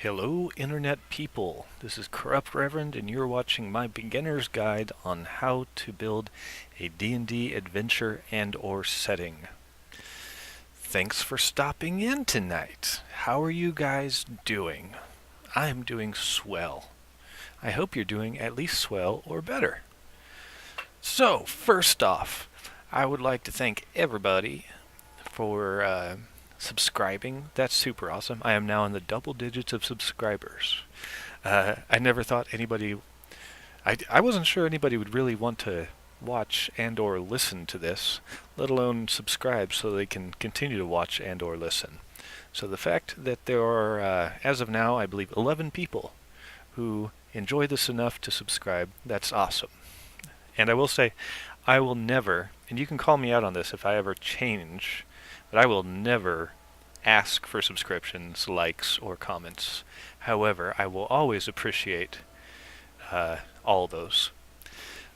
Hello Internet people, this is Corrupt Reverend and you're watching my beginner's guide on how to build a D&D adventure and or setting. Thanks for stopping in tonight. How are you guys doing? I'm doing swell. I hope you're doing at least swell or better. So, first off, I would like to thank everybody for subscribing. That's super awesome. I am now in the double digits of subscribers. I never thought anybody... I wasn't sure anybody would really want to watch and or listen to this, let alone subscribe so they can continue to watch and or listen. So the fact that there are, as of now, I believe 11 people who enjoy this enough to subscribe, that's awesome. And I will say, I will never, and you can call me out on this if I ever change, but I will never ask for subscriptions, likes, or comments. However, I will always appreciate all those.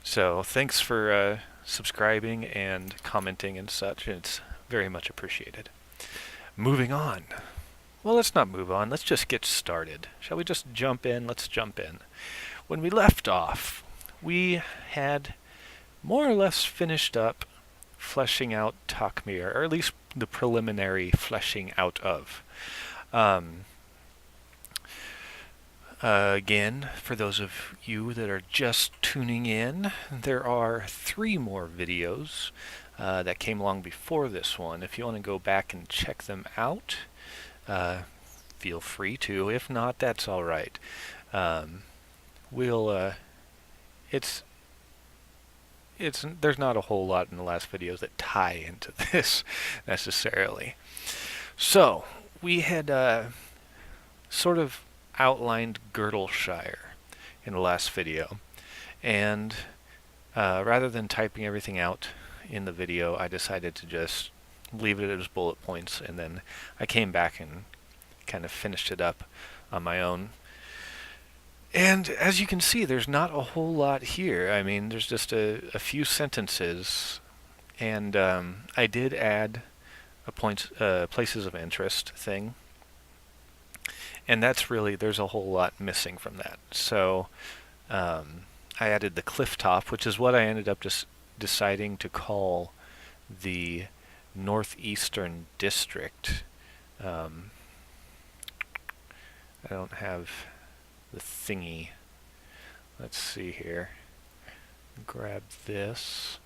So thanks for subscribing and commenting and such. It's very much appreciated. Moving on. Well, let's not move on. Let's just get started. Shall we just jump in? Let's jump in. When we left off, we had more or less finished up fleshing out Takmir, or at least the preliminary fleshing out of. Again, for those of you that are just tuning in, there are 3 more videos that came along before this one. If you want to go back and check them out, feel free to. If not, that's all right. There's not a whole lot in the last videos that tie into this necessarily. So we had sort of outlined Girdleshire in the last video, and rather than typing everything out in the video, I decided to just leave it as bullet points, and then I came back and kind of finished it up on my own. And as you can see, there's not a whole lot here. I mean, there's just a few sentences, and I did add a places of interest thing, and that's really, there's a whole lot missing from that. So I added the cliff top, which is what I ended up just deciding to call the northeastern district. I don't have the thingy. Let's see here. Grab this.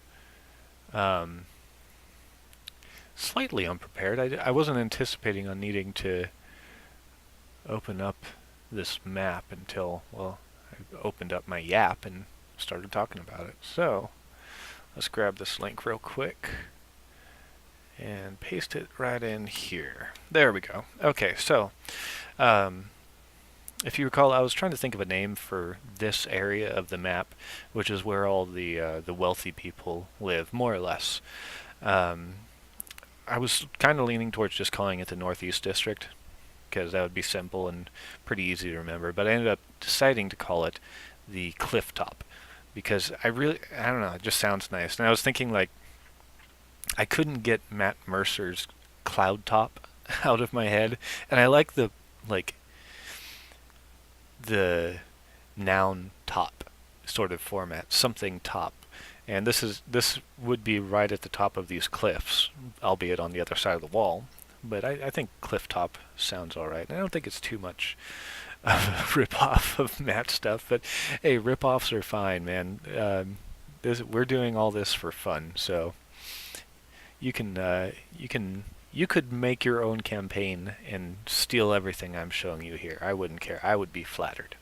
Slightly unprepared. I wasn't anticipating on needing to open up this map until, well, I opened up my Yap and started talking about it. So let's grab this link real quick and paste it right in here. There we go. Okay, so if you recall, I was trying to think of a name for this area of the map, which is where all the wealthy people live, more or less. I was kind of leaning towards just calling it the Northeast District, because that would be simple and pretty easy to remember, but I ended up deciding to call it the Cliff Top, because I don't know, it just sounds nice. And I was thinking, like, I couldn't get Matt Mercer's Cloud Top out of my head, and I like the noun top sort of format, something top. And this would be right at the top of these cliffs, albeit on the other side of the wall. But I think cliff top sounds alright. And I don't think it's too much of a rip-off of Matt stuff, but hey, rip-offs are fine, man. We're doing all this for fun, so you could make your own campaign and steal everything I'm showing you here. I wouldn't care. I would be flattered.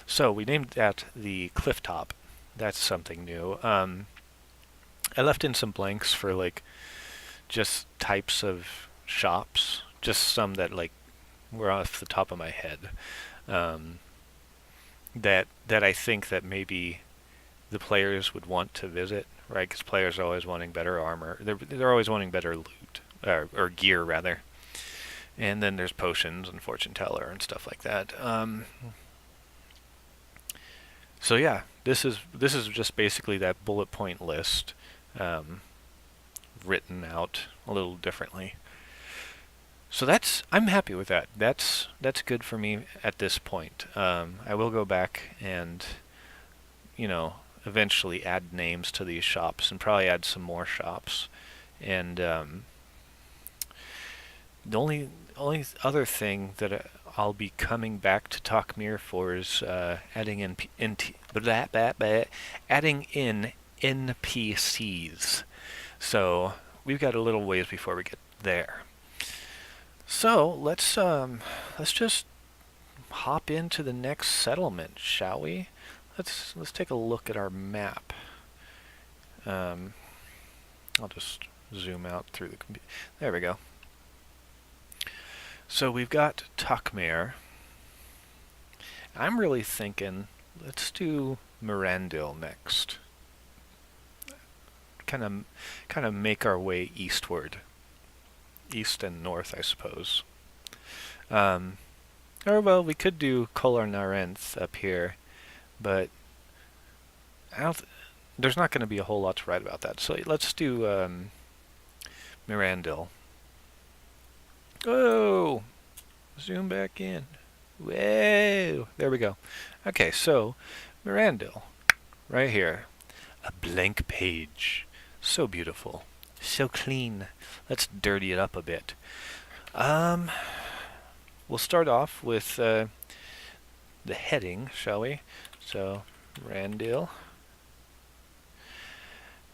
So we named that the Cliff Top. That's something new. I left in some blanks for, like, just types of shops, just some that, like, were off the top of my head, that I think that maybe the players would want to visit, right? Because players are always wanting better armor. They're always wanting better loot, or gear rather. And then there's potions and fortune teller and stuff like that. So yeah, this is just basically that bullet point list, written out a little differently. So I'm happy with that. That's good for me at this point. I will go back and, you know, eventually add names to these shops and probably add some more shops. And the only other thing that I'll be coming back to Talkmere for is adding adding in NPCs. So we've got a little ways before we get there. So let's just hop into the next settlement, shall we? Let's take a look at our map. I'll just zoom out through the computer. There we go. So we've got Talkmere. I'm really thinking let's do Mirandil next. Kind of make our way eastward. East and north, I suppose. Or well, we could do Kolar Narenth up here, but there's not going to be a whole lot to write about that. So let's do Mirandil. Oh, zoom back in. Whoa, there we go. Okay, so Mirandil, right here, a blank page. So beautiful, so clean. Let's dirty it up a bit. We'll start off with the heading, shall we? So, Mirandil.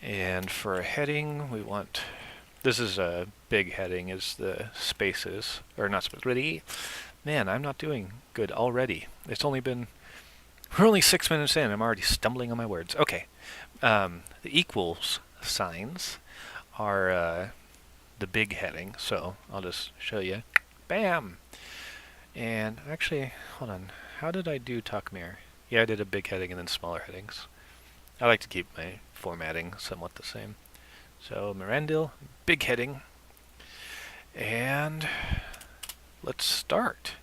And for a heading, we want... This is a big heading, is the spaces. Or not spaces, ready? Man, I'm not doing good already. It's only been... We're only 6 minutes in, I'm already stumbling on my words. Okay. The equals signs are the big heading, so I'll just show you. Bam! And actually, hold on. How did I do Talkmere? Yeah, I did a big heading and then smaller headings. I like to keep my formatting somewhat the same. So Mirandil, big heading. And let's start.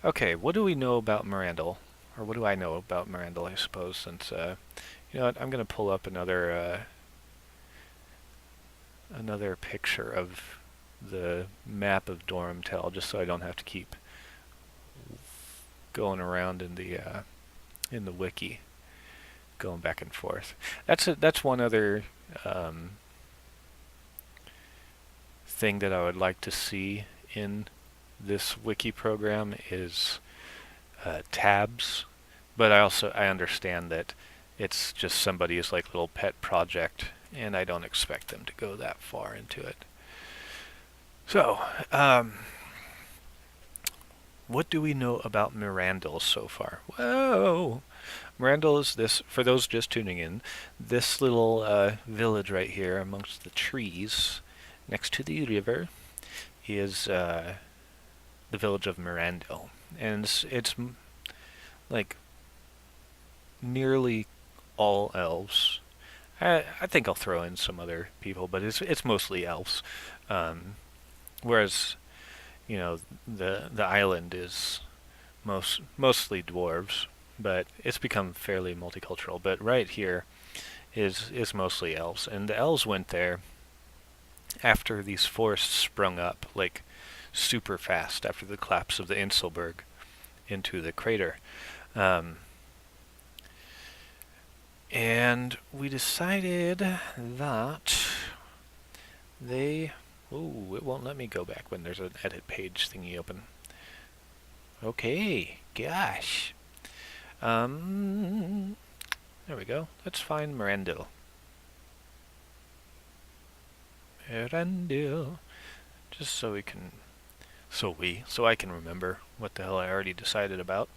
Okay, what do we know about Mirandil? Or what do I know about Mirandil, I suppose, since, you know what, I'm going to pull up another picture of the map of Dormtel, just so I don't have to keep going around in the wiki, going back and forth. That's one other thing that I would like to see in this wiki program is tabs, but I understand that it's just somebody's like little pet project, and I don't expect them to go that far into it. So, what do we know about Mirandil so far? Whoa! Mirandil is this, for those just tuning in, this little village right here amongst the trees next to the river is the village of Mirandil. And it's like nearly all elves. I think I'll throw in some other people, but it's mostly elves. Whereas, you know, the island is mostly dwarves, but it's become fairly multicultural. But right here is mostly elves, and the elves went there after these forests sprung up like super fast after the collapse of the Inselberg into the crater. And we decided that they... Oh, it won't let me go back when there's an edit page thingy open. Okay, gosh. There we go. Let's find Mirandil. Mirandil. Just so we can... So I can remember what the hell I already decided about.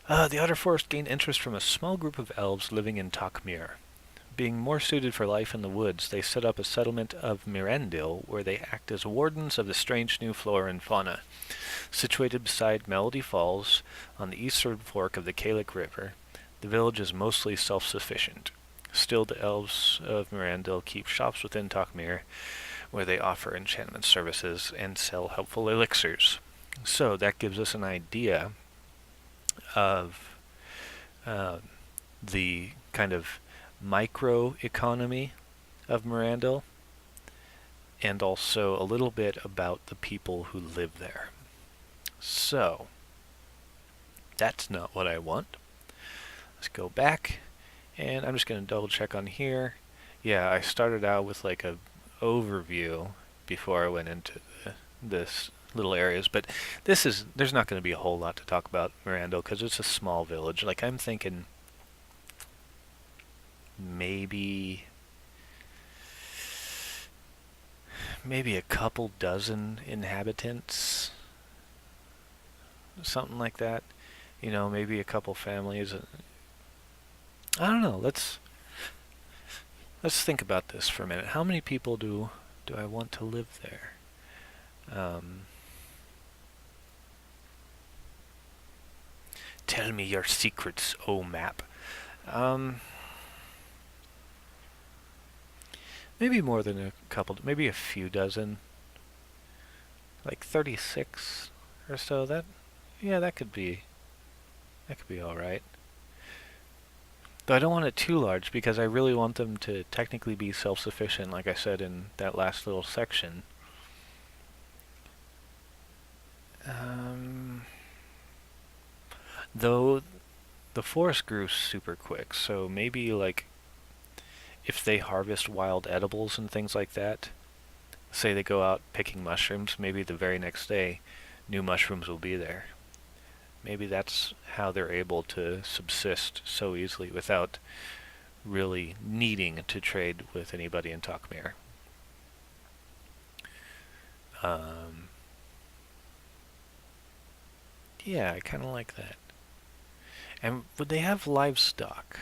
The Outer Forest gained interest from a small group of elves living in Talkmere. Being more suited for life in the woods, they set up a settlement of Mirandil, where they act as wardens of the strange new flora and fauna. Situated beside Melody Falls, on the eastern fork of the Kalik River, the village is mostly self-sufficient. Still, the elves of Mirandil keep shops within Talkmere, where they offer enchantment services and sell helpful elixirs. So that gives us an idea of the kind of micro-economy of Mirandil. and also a little bit about the people who live there. So, that's not what I want. Let's go back, and I'm just going to double check on here. Yeah, I started out with like a overview before I went into this little areas, but there's not going to be a whole lot to talk about Mirandil because it's a small village. Like I'm thinking maybe a couple dozen inhabitants, something like that. You know, maybe a couple families. I don't know. Let's think about this for a minute. How many people do I want to live there? Tell me your secrets, oh map. Maybe more than a couple, maybe a few dozen. Like 36 or so. That could be all right. Though I don't want it too large because I really want them to technically be self-sufficient, like I said in that last little section. Though the forest grew super quick, so maybe like if they harvest wild edibles and things like that, say they go out picking mushrooms, maybe the very next day new mushrooms will be there. Maybe that's how they're able to subsist so easily without really needing to trade with anybody in Takmir. Yeah, I kind of like that. And would they have livestock?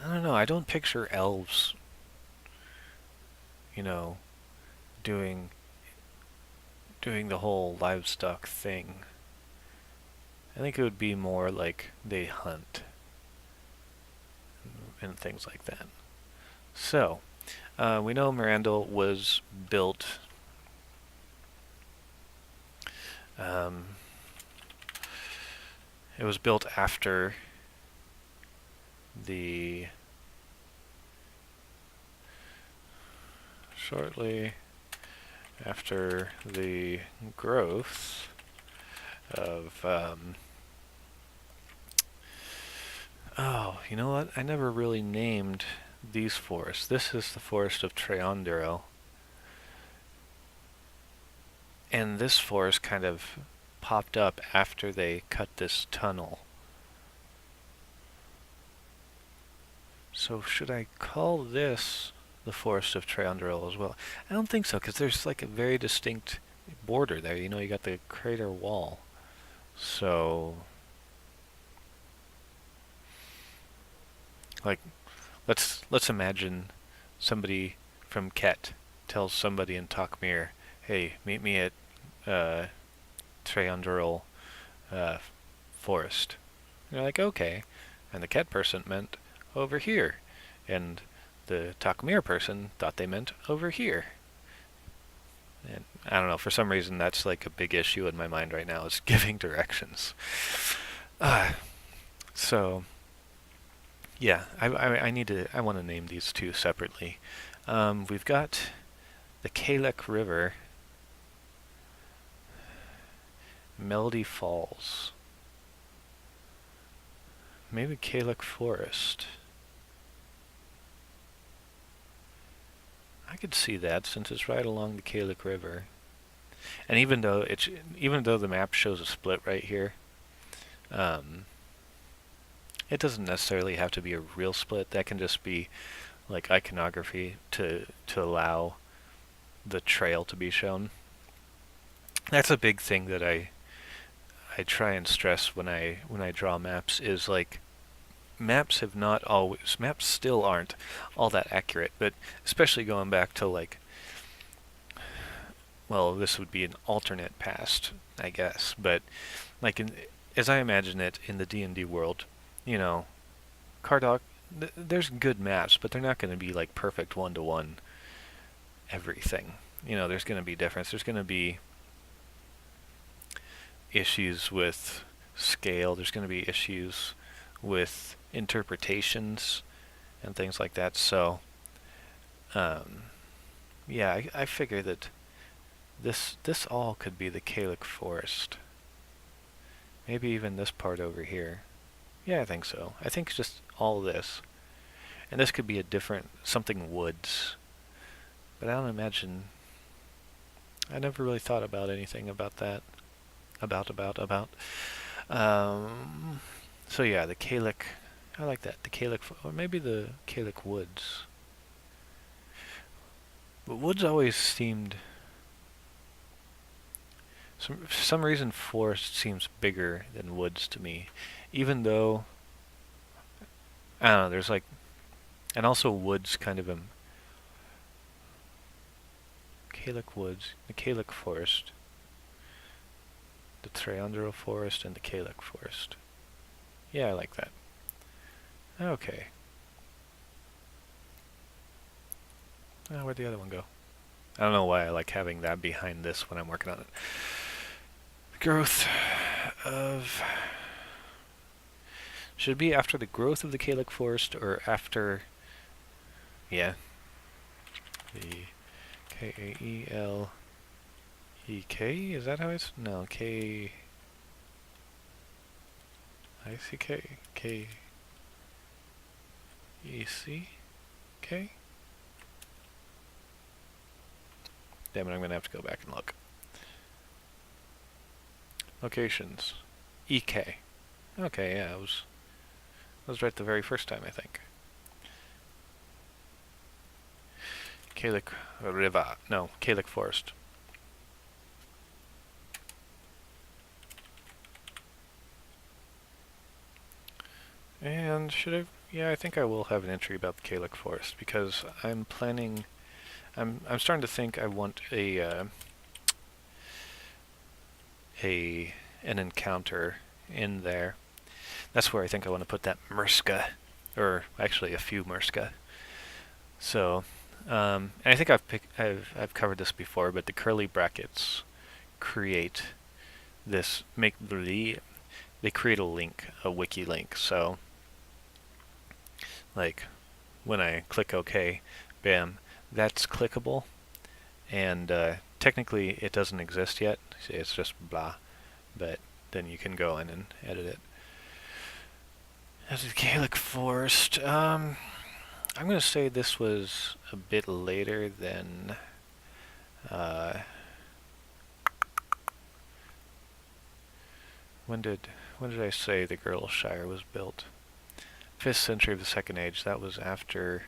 I don't know. I don't picture elves, doing the whole livestock thing. I think it would be more like they hunt and things like that. So, we know Mirandil was built it was built after shortly after the growth of oh, you know what? I never really named these forests. This is the forest of Treondero. And this forest kind of popped up after they cut this tunnel. So should I call this the forest of Treondero as well? I don't think so, because there's like a very distinct border there. You got the crater wall. So, like, let's imagine somebody from Ket tells somebody in Takmir, "Hey, meet me at Treondero forest." And they're like, "Okay," and the Ket person meant over here, and the Takmir person thought they meant over here. And I don't know, for some reason that's like a big issue in my mind right now, is giving directions. So, yeah, I want to name these two separately. We've got the Kalek River, Melody Falls, maybe Kalek Forest. I could see that since it's right along the Kalek River. And even though the map shows a split right here, it doesn't necessarily have to be a real split. That can just be like iconography to allow the trail to be shown. That's a big thing that I try and stress when I draw maps, is like maps still aren't all that accurate, but especially going back to like, well, this would be an alternate past, I guess, but like as I imagine it in the D&D world, Cardok, there's good maps, but they're not going to be like perfect one-to-one everything. There's going to be difference. There's going to be issues with scale. There's going to be issues with interpretations and things like that. So Yeah, I figure that this all could be the Kalic Forest. Maybe even this part over here. Yeah, I think so. I think just all this. And this could be a different, something woods. But I don't imagine, I never really thought about anything about that. About. Um, so yeah, the Kalic, I like that. The Kalic, or maybe the Kalic Woods. But woods always seemed, for some reason forest seems bigger than woods to me. Even though, I don't know, there's like, and also woods kind of Kalic Woods, the Kalic Forest, the Triandro Forest, and the Kalic Forest. Yeah, I like that. Okay. Where'd the other one go? I don't know why I like having that behind this when I'm working on it. Growth of... Should it be after the growth of the Kalic Forest or after... Yeah. The K-A-E-L-E-K? Is that how it's... No, K... I-C-K? K-E-C-K? Damn it, I'm gonna have to go back and look. Locations. EK. Okay, yeah, I was right the very first time, I think. Kalic River. No, Kalic Forest. And should I... Yeah, I think I will have an entry about the Kalic Forest because I'm planning... I'm starting to think I want an encounter in there. That's where I think I want to put that Murska, or actually a few Murska. So, and I think I've covered this before, but the curly brackets create this they create a link, a wiki link. So, like when I click OK, bam, that's clickable, and technically it doesn't exist yet. It's just blah, but then you can go in and edit it. As a Kalic Forest, I'm going to say this was a bit later than when did I say the Girdleshire was built? 5th century of the Second Age. That was after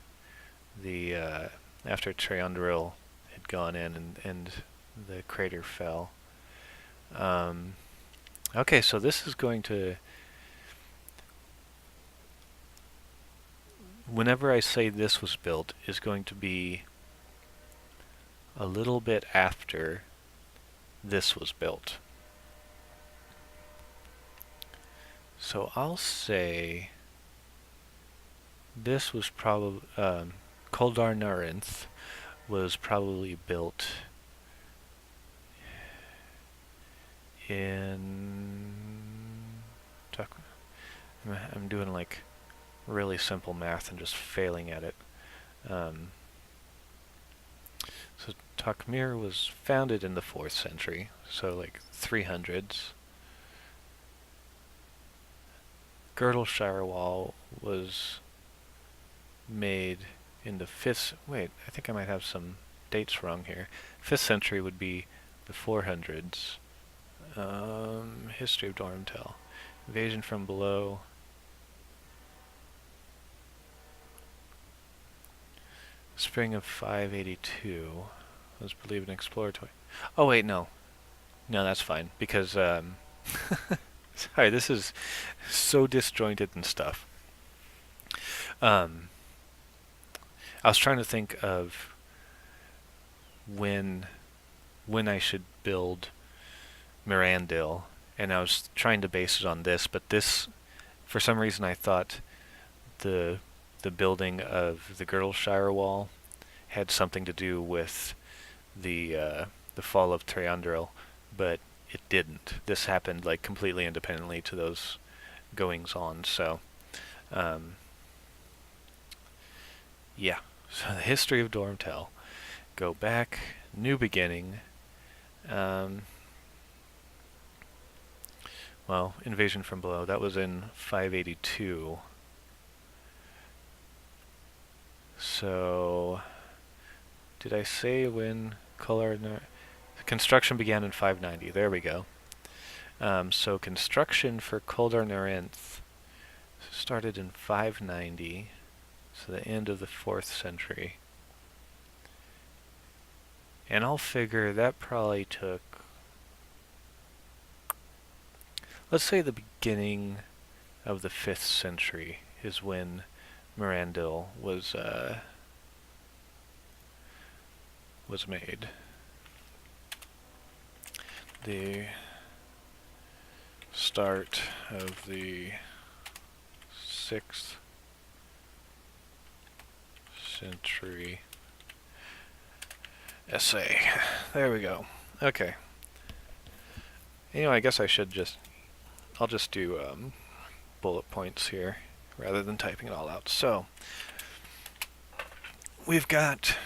the after Triandril had gone in and the crater fell. Okay, so this is going to... Whenever I say this was built, is going to be a little bit after this was built. So I'll say this was probably... Koldar Narinth was probably built in... I'm doing like really simple math and just failing at it. So Takmir was founded in the 4th century, so like 300s. Girdleshire Wall was made in the 5th... Wait, I think I might have some dates wrong here. 5th century would be the 400s. History of Dormtel. Invasion from below. Spring of 582 was believed an exploratory... Oh wait, no. No, that's fine, because... Sorry, this is so disjointed and stuff. I was trying to think of when I should build Mirandil, and I was trying to base it on this, but this, for some reason I thought the building of the Girdleshire Wall had something to do with the fall of Triandril, but it didn't. This happened like completely independently to those goings on. So, yeah. So the history of Dormtel. Go back, new beginning. Um, well, invasion from below. That was in 582. So, did I say when construction began in 590? There we go. So construction for Koldar Narinth started in 590, so the end of the 4th century. And I'll figure that probably took, let's say the beginning of the 5th century is when Mirandil was made. The start of the 6th century essay. There we go. Okay. You know, I guess I'll just do bullet points here rather than typing it all out. So, we've got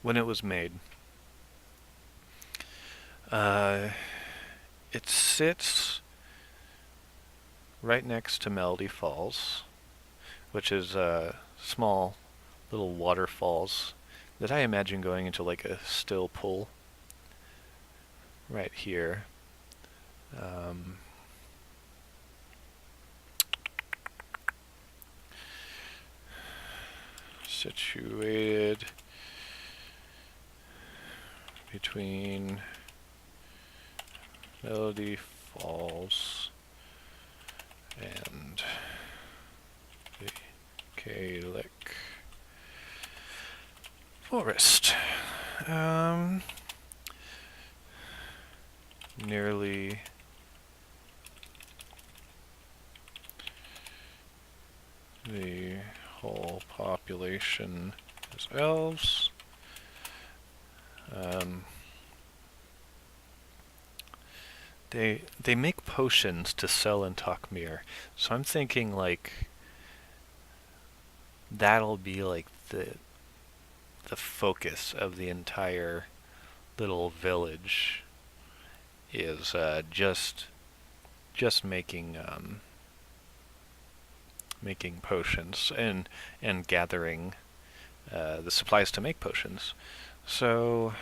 when it was made. It sits right next to Melody Falls, which is small little waterfalls that I imagine going into like a still pool right here. Situated between Melody Falls and the Gaelic Forest. Nearly the whole population is elves. They make potions to sell in Takmir, so I'm thinking like that'll be like the focus of the entire little village is just making making potions and gathering the supplies to make potions. So,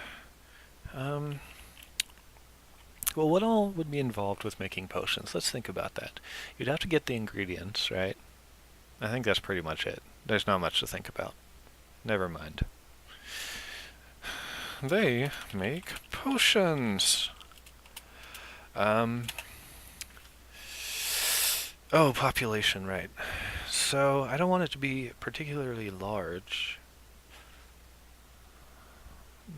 well, what all would be involved with making potions? Let's think about that. You'd have to get the ingredients, right? I think that's pretty much it. There's not much to think about. Never mind. They make potions. Oh, population, right. So, I don't want it to be particularly large.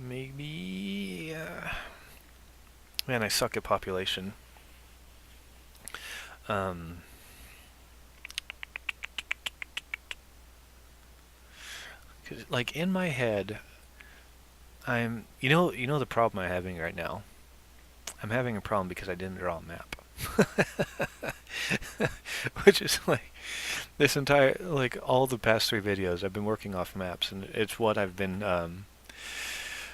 Maybe... man, I suck at population. Like, in my head, you know the problem I'm having right now? I'm having a problem because I didn't draw a map. Which is like, this entire, like, all the past 3 videos, I've been working off maps, and it's what I've been,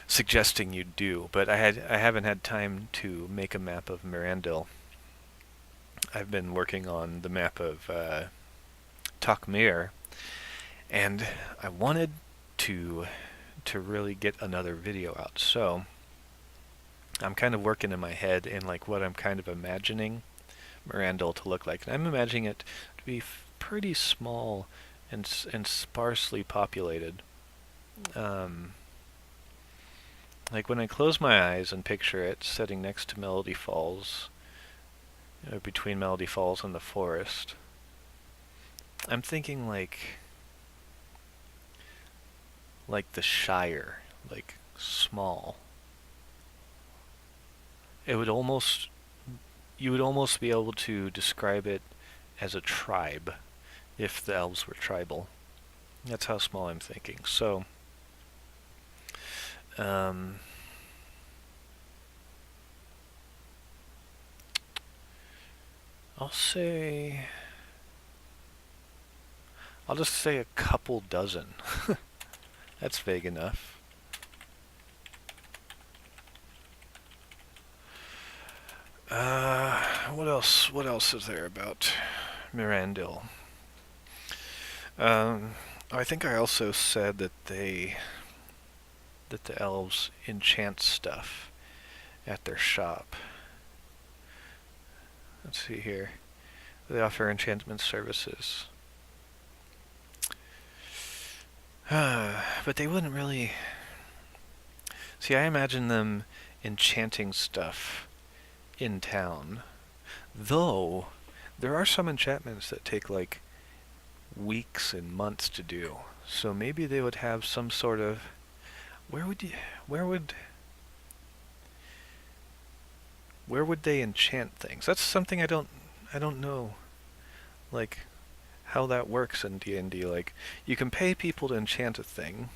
suggesting you do, but I haven't had time to make a map of Mirandil. I've been working on the map of Takmir, and I wanted to really get another video out. So I'm kind of working in my head in like what I'm kind of imagining Mirandil to look like, and I'm imagining it to be pretty small and sparsely populated. Like when I close my eyes and picture it sitting next to Melody Falls, between Melody Falls and the forest, I'm thinking like the Shire, like small. You would almost be able to describe it as a tribe if the elves were tribal. That's how small I'm thinking. So, I'll say I'll just say a couple dozen. That's vague enough. What else? What else is there about Mirandil? Um, I think I also said that the elves enchant stuff at their shop. Let's see here. They offer enchantment services. But they wouldn't really... See, I imagine them enchanting stuff in town. Though, there are some enchantments that take like weeks and months to do. So maybe they would have some sort of... Where would you... Where would they enchant things? That's something I don't know. Like, how that works in D&D. Like, you can pay people to enchant a thing,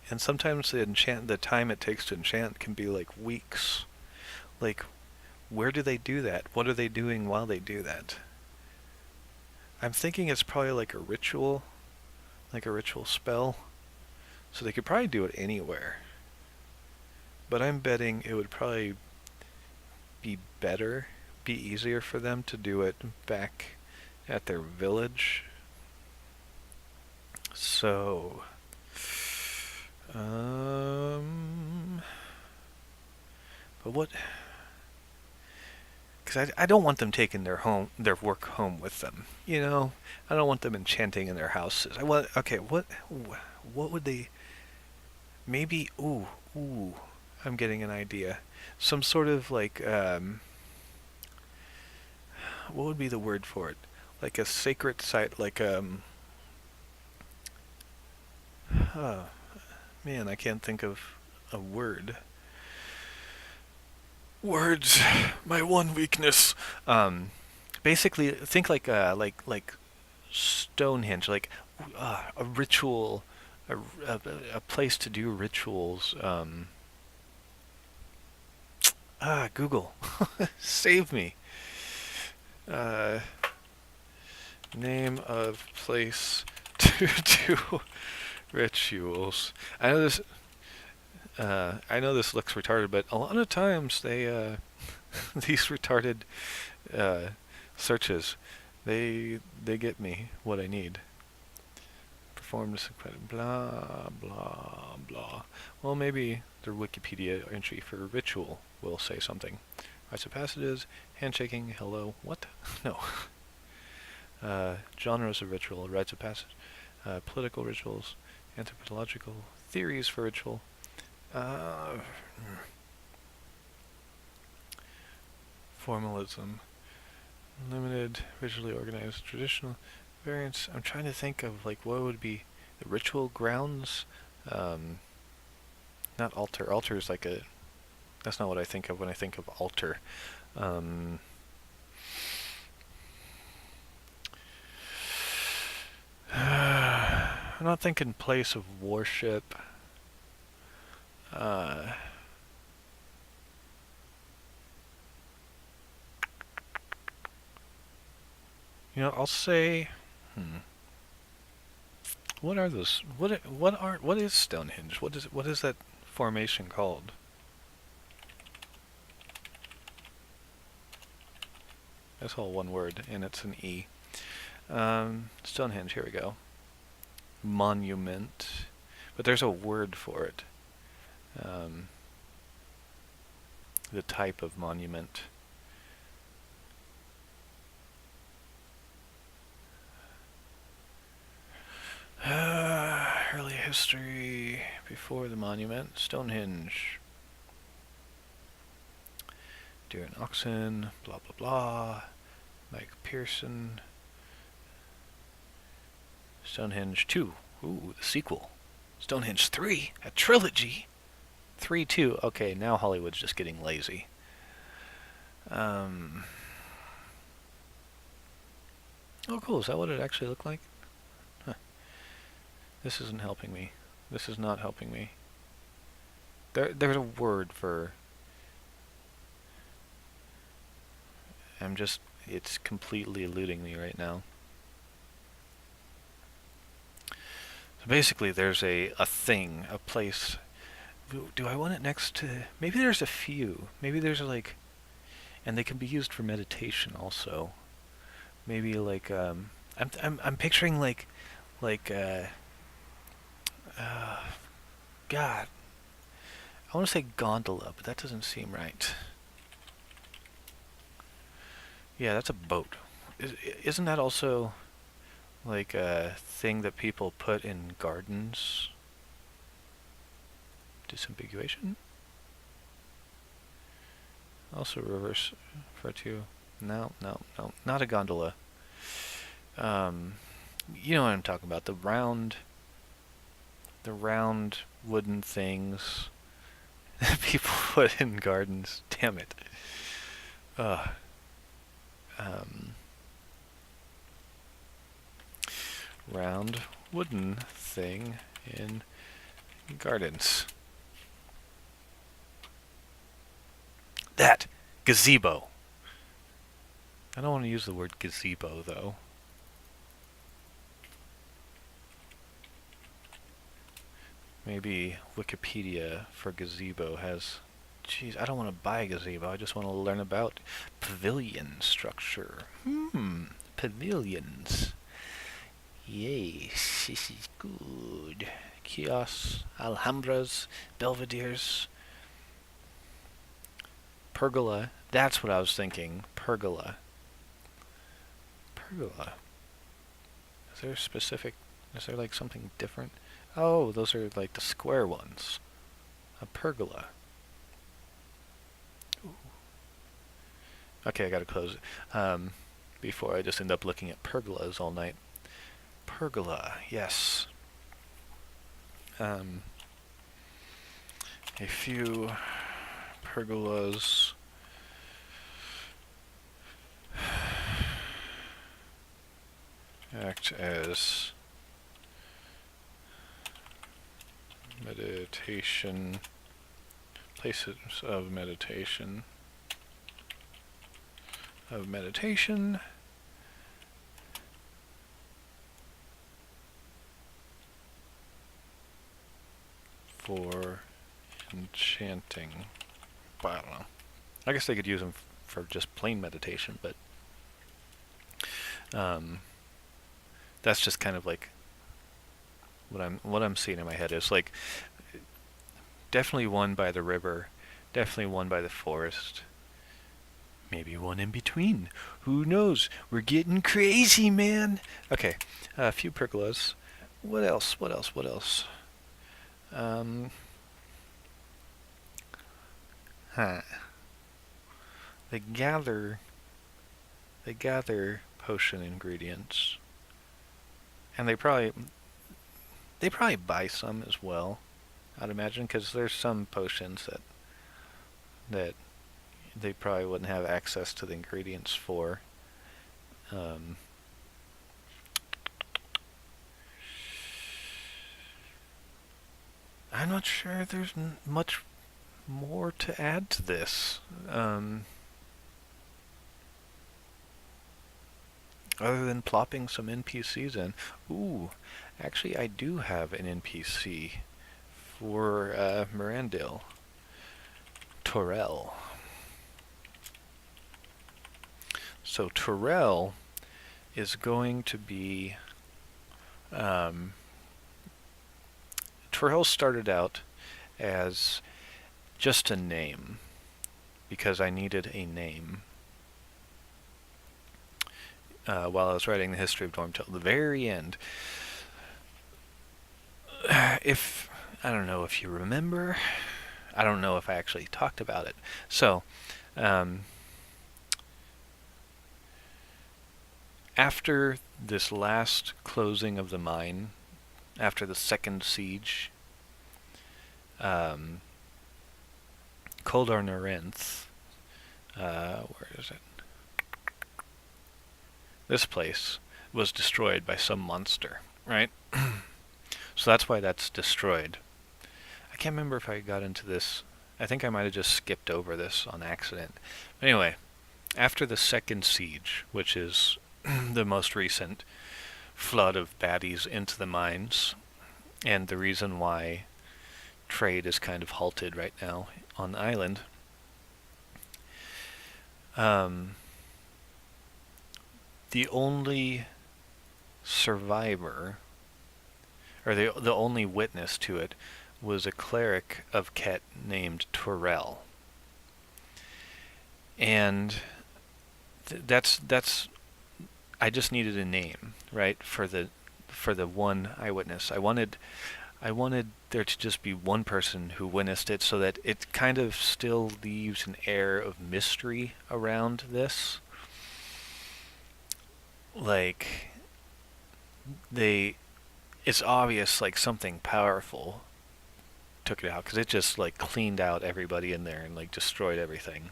and sometimes the time it takes to enchant can be like weeks. Like, where do they do that? What are they doing while they do that? I'm thinking it's probably like a ritual spell. So they could probably do it anywhere. But I'm betting it would probably be easier for them to do it back at their village. So, but what? Because I don't want them taking their work home with them. You know, I don't want them enchanting in their houses. Okay, what would they? Maybe, I'm getting an idea. Some sort of like, what would be the word for it? Like a sacred site, like oh, man, I can't think of a word. Words, my one weakness. Basically, think like Stonehenge, like a ritual, a place to do rituals. Google, save me. Uh, Name of place to do rituals. I know this looks retarded, but a lot of times they these retarded uh, searches, they get me what I need. Perform this blah blah blah. Well, maybe their Wikipedia entry for ritual will say something. Rites of passages, handshaking, hello, what? No. Genres of ritual, rites of passage, political rituals, anthropological theories for ritual. Formalism, limited, ritually organized, traditional variants. I'm trying to think of like what would be the ritual grounds. Not altar. Altar is like a. That's not what I think of when I think of altar. I'm not thinking place of worship. I'll say, what are those? What is Stonehenge? What is that formation called? That's all one word, and it's an E. Stonehenge. Here we go. Monument, but there's a word for it. The type of monument. Early history before the monument. Stonehenge. Deer and oxen. Blah blah blah. Mike Pearson. Stonehenge 2. Ooh, the sequel. Stonehenge 3. A trilogy. 3 2. Okay, now Hollywood's just getting lazy. Oh, cool. Is that what it actually looked like? Huh. This isn't helping me. This is not helping me. There's a word for... it's completely eluding me right now. Basically, there's a thing, a place. Do I want it next to... Maybe there's a few. Maybe there's like... And they can be used for meditation also. Maybe like, I'm picturing like, uh, God. I want to say gondola, but that doesn't seem right. Yeah, that's a boat. Isn't that also like a thing that people put in gardens? Disambiguation? Also reverse for two. No, no, no. Not a gondola. You know what I'm talking about. The round wooden things that people put in gardens. Damn it. Ugh. Round wooden thing in gardens. That! Gazebo. I don't want to use the word gazebo, though. Maybe Wikipedia for gazebo has... Jeez, I don't want to buy a gazebo. I just want to learn about pavilion structure. Pavilions. Yes, this is good. Kiosks, alhambras, belvederes. Pergola. That's what I was thinking. Pergola. Pergola. Is there a specific... Is there like something different? Oh, those are like the square ones. A pergola. Ooh. Okay, I gotta close it. Before I just end up looking at pergolas all night. Pergola, yes. A few pergolas. Act as meditation, places of meditation, for enchanting. But I don't know. I guess they could use them for just plain meditation, but that's just kind of like what I'm seeing in my head is like definitely one by the river, definitely one by the forest, maybe one in between. Who knows? We're getting crazy, man. Okay, a few pergolas. What else? They gather potion ingredients, and they probably buy some as well, I'd imagine, because there's some potions that they probably wouldn't have access to the ingredients for. I'm not sure there's much more to add to this. Other than plopping some NPCs in. Ooh, actually I do have an NPC for Mirandil. Torel. So Torel is going to be... Torel started out as just a name, because I needed a name. While I was writing the history of Dormtail, the very end. If I don't know if you remember, I don't know if I actually talked about it. So, after this last closing of the mine, after the second siege, Koldar Narenth, where is it? This place was destroyed by some monster, right? So that's why that's destroyed. I can't remember if I got into this. I think I might have just skipped over this on accident. But anyway, after the second siege, which is the most recent flood of baddies into the mines, and the reason why trade is kind of halted right now on the island. Um, the only survivor, or the only witness to it, was a cleric of Ket named Torel. And that's I just needed a name, right, for the one eyewitness. I wanted there to just be one person who witnessed it, so that it kind of still leaves an air of mystery around this. Like, they it's obvious like something powerful took it out, because it just like cleaned out everybody in there and like destroyed everything.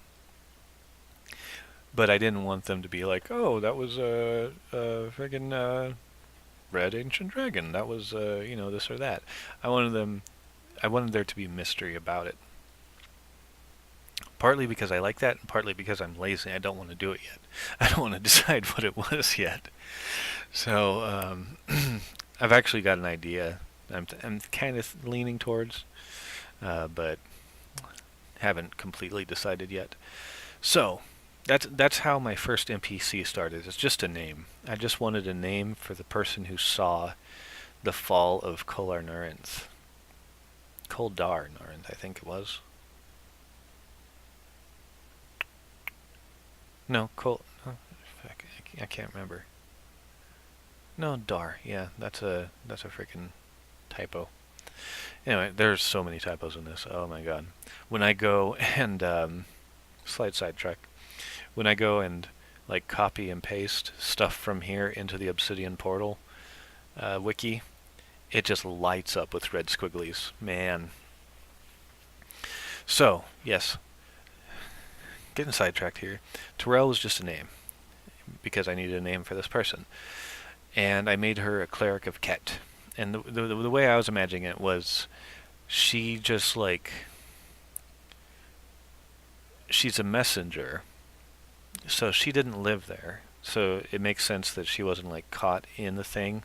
But I didn't want them to be like, oh, that was a friggin' red ancient dragon. That was this or that. I wanted there to be mystery about it. Partly because I like that, and partly because I'm lazy. I don't want to do it yet. I don't want to decide what it was yet. So I've actually got an idea. I'm kind of leaning towards, but haven't completely decided yet. So that's how my first NPC started. It's just a name. I just wanted a name for the person who saw the fall of Kolar Nurinth. Koldar Nurinth, I think it was. No, oh, I can't remember. No, Dar. Yeah, that's a freaking typo. Anyway, there's so many typos in this. Oh my god. When I go and slight sidetrack. When I go and like copy and paste stuff from here into the Obsidian Portal wiki, it just lights up with red squigglies. Man. So, yes, getting sidetracked here. Terrell was just a name, because I needed a name for this person. And I made her a cleric of Ket. And the way I was imagining it was, she just like, she's a messenger, so she didn't live there. So it makes sense that she wasn't like caught in the thing,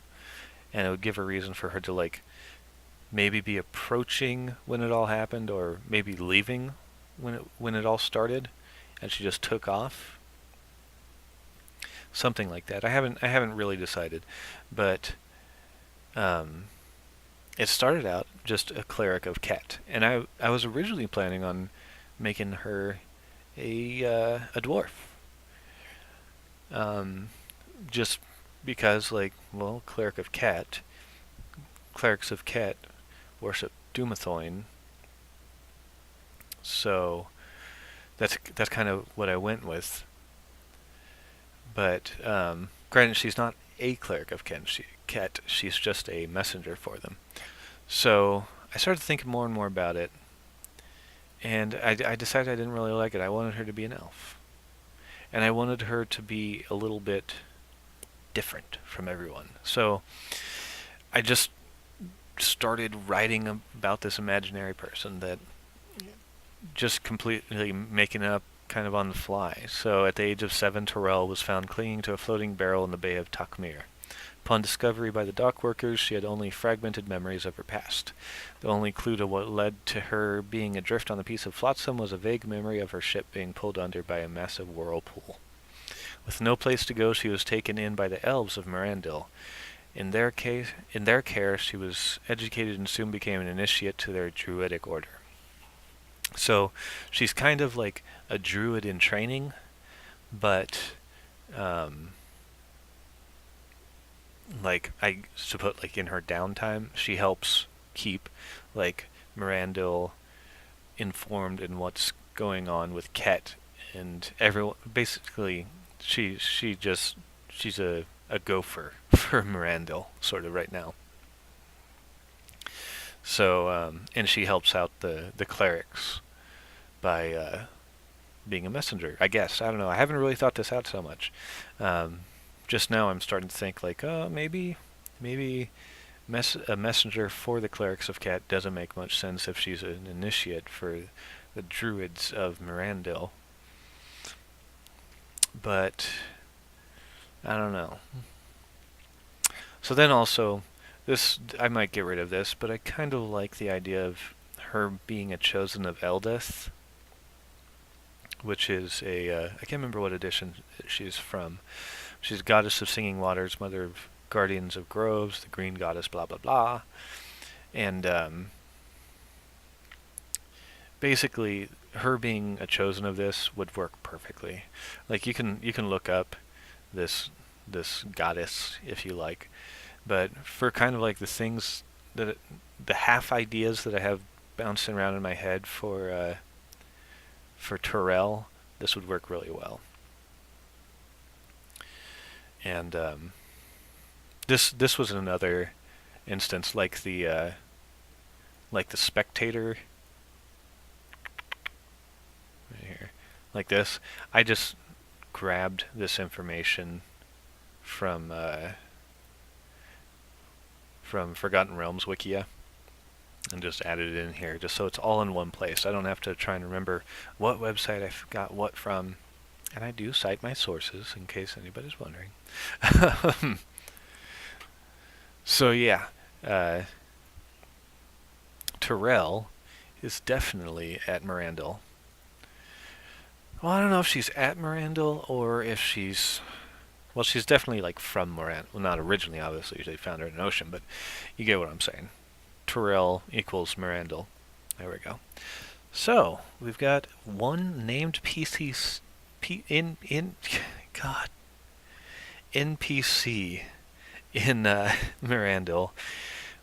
and it would give a reason for her to like maybe be approaching when it all happened, or maybe leaving when it all started, and she just took off. Something like that. I haven't really decided, but it started out just a cleric of Ket, and I was originally planning on making her a dwarf. Just because, like, well, clerics of Ket worship Dumathoin, so that's kind of what I went with. But granted, she's not a cleric of Ket. She's just a messenger for them. So I started thinking more and more about it, and I decided I didn't really like it. I wanted her to be an elf, and I wanted her to be a little bit different from everyone. So I just started writing about this imaginary person that just completely making up kind of on the fly. So at the age of 7, Terrell was found clinging to a floating barrel in the Bay of Takmir. Upon discovery by the dock workers, she had only fragmented memories of her past. The only clue to what led to her being adrift on the piece of flotsam was a vague memory of her ship being pulled under by a massive whirlpool. With no place to go, she was taken in by the elves of Mirandil. In their care, she was educated and soon became an initiate to their druidic order. So she's kind of like a druid in training, but like I suppose like in her downtime, she helps keep like Mirandil informed in what's going on with Ket and everyone. Basically, she's a gopher for Mirandil sort of right now. So and she helps out the clerics by being a messenger, I guess. I don't know. I haven't really thought this out so much. Just now I'm starting to think like, oh, maybe a messenger for the clerics of Ket doesn't make much sense if she's an initiate for the druids of Mirandil. But I don't know. So then also, I might get rid of this, but I kind of like the idea of her being a chosen of Eldeth, which is I can't remember what edition she's from. She's goddess of singing waters, mother of guardians of groves, the green goddess, blah blah blah, and basically her being a chosen of this would work perfectly. Like you can look up this goddess if you like, but for kind of like the things the half ideas that I have bouncing around in my head for Terrell, this would work really well. And this was another instance like the spectator right here, like this. I just grabbed this information from Forgotten Realms Wikia and just added it in here, just so it's all in one place. I don't have to try and remember what website I got what from, and I do cite my sources in case anybody's wondering. So yeah, Terrell is definitely at Mirandil. Well, I don't know if she's at Mirandil or if she's... Well, she's definitely like from Mirandil. Well, not originally, obviously. They found her in an ocean, but you get what I'm saying. Terrell equals Mirandil. There we go. So, we've got one named NPC in Mirandil.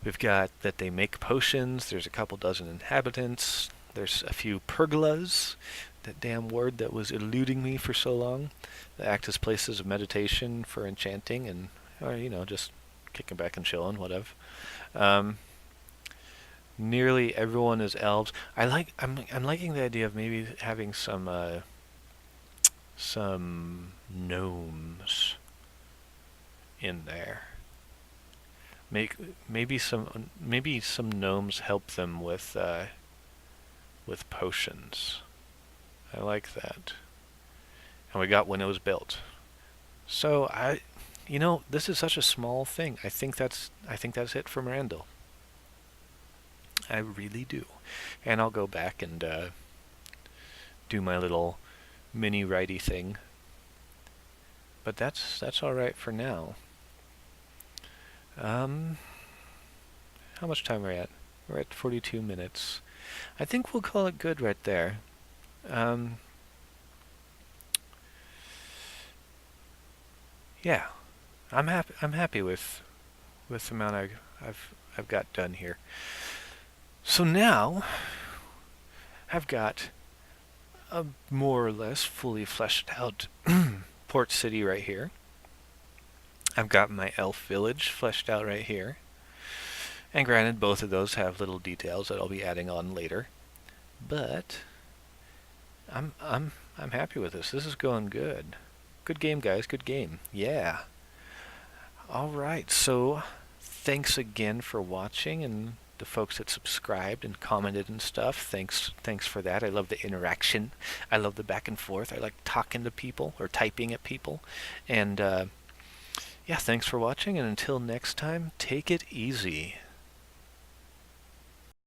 We've got that they make potions. There's a couple dozen inhabitants. There's a few pergolas, that damn word that was eluding me for so long, that act as places of meditation for enchanting and, or just kicking back and chilling, whatever. Nearly everyone is elves. I'm liking the idea of maybe having some gnomes in there. Maybe some gnomes help them with potions. I like that. And we got when it was built. So this is such a small thing. I think that's it for Mirandil. I really do. And I'll go back and do my little mini righty thing. But that's all right for now. How much time are we at? We're at 42 minutes. I think we'll call it good right there. Yeah, I'm happy with the amount I've got done here. So now I've got a more or less fully fleshed out port city right here. I've got my elf village fleshed out right here. And granted, both of those have little details that I'll be adding on later. But I'm happy with this. This is going good. Good game, guys. Good game. Yeah. All right. So thanks again for watching, and the folks that subscribed and commented and stuff. Thanks for that. I love the interaction. I love the back and forth. I like talking to people or typing at people. And yeah, thanks for watching, and until next time, take it easy.